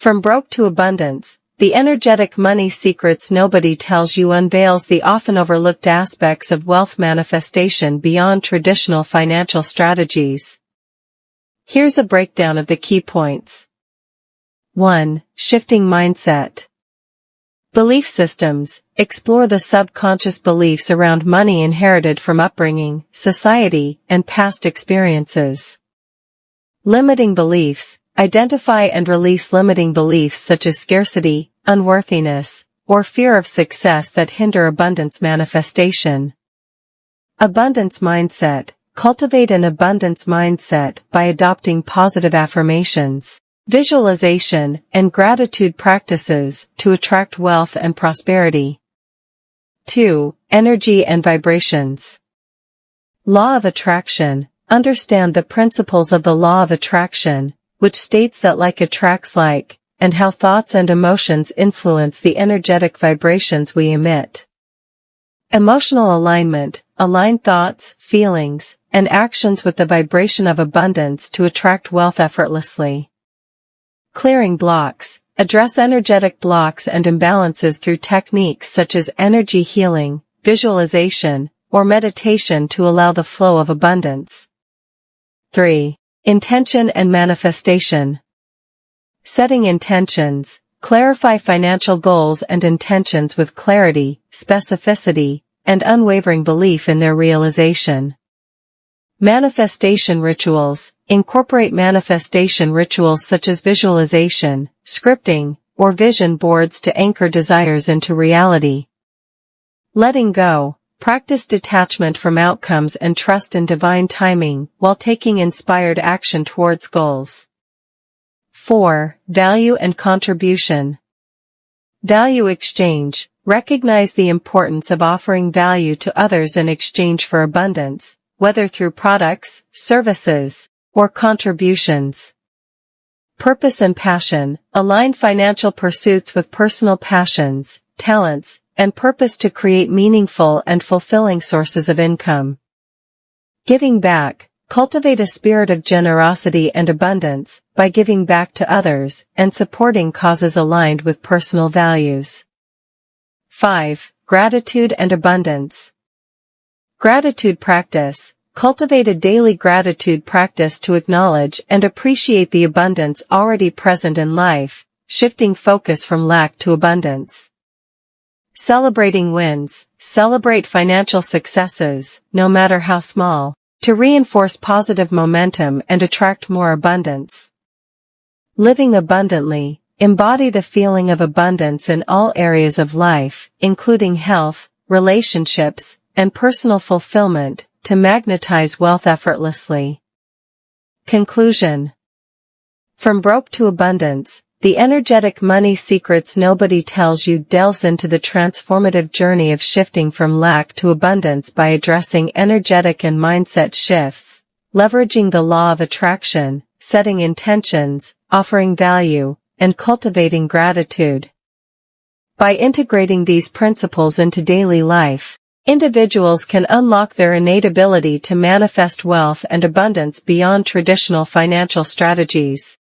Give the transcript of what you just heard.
From Broke to Abundance, The Energetic Money Secrets Nobody Tells You unveils the often overlooked aspects of wealth manifestation beyond traditional financial strategies. Here's a breakdown of the key points. 1. Shifting mindset. Belief systems. Explore the subconscious beliefs around money inherited from upbringing, society, and past experiences. Limiting beliefs. Identify and release limiting beliefs such as scarcity, unworthiness, or fear of success that hinder abundance manifestation. Abundance mindset. Cultivate an abundance mindset by adopting positive affirmations, visualization, and gratitude practices to attract wealth and prosperity. 2. Energy and vibrations. Law of attraction. Understand the principles of the law of attraction, which states that like attracts like, and how thoughts and emotions influence the energetic vibrations we emit. Emotional alignment. Align thoughts, feelings, and actions with the vibration of abundance to attract wealth effortlessly. Clearing blocks. Address energetic blocks and imbalances through techniques such as energy healing, visualization, or meditation to allow the flow of abundance. 3. Intention and manifestation. Setting intentions. Clarify financial goals and intentions with clarity, specificity, and unwavering belief in their realization. Manifestation rituals. Incorporate manifestation rituals such as visualization, scripting, or vision boards to anchor desires into reality. Letting go. Practice detachment from outcomes and trust in divine timing while taking inspired action towards goals. 4. Value and contribution. Value exchange. Recognize the importance of offering value to others in exchange for abundance, whether through products, services, or contributions. Purpose and passion. Align financial pursuits with personal passions, talents, and purpose to create meaningful and fulfilling sources of income. Giving back. Cultivate a spirit of generosity and abundance by giving back to others and supporting causes aligned with personal values. 5. Gratitude and abundance. Gratitude practice. Cultivate a daily gratitude practice to acknowledge and appreciate the abundance already present in life, shifting focus from lack to abundance. Celebrating wins. Celebrate financial successes, no matter how small, to reinforce positive momentum and attract more abundance. Living abundantly. Embody the feeling of abundance in all areas of life, including health, relationships, and personal fulfillment, to magnetize wealth effortlessly. Conclusion. From Broke to Abundance, The Energetic Money Secrets Nobody Tells You delves into the transformative journey of shifting from lack to abundance by addressing energetic and mindset shifts, leveraging the law of attraction, setting intentions, offering value, and cultivating gratitude. By integrating these principles into daily life, individuals can unlock their innate ability to manifest wealth and abundance beyond traditional financial strategies.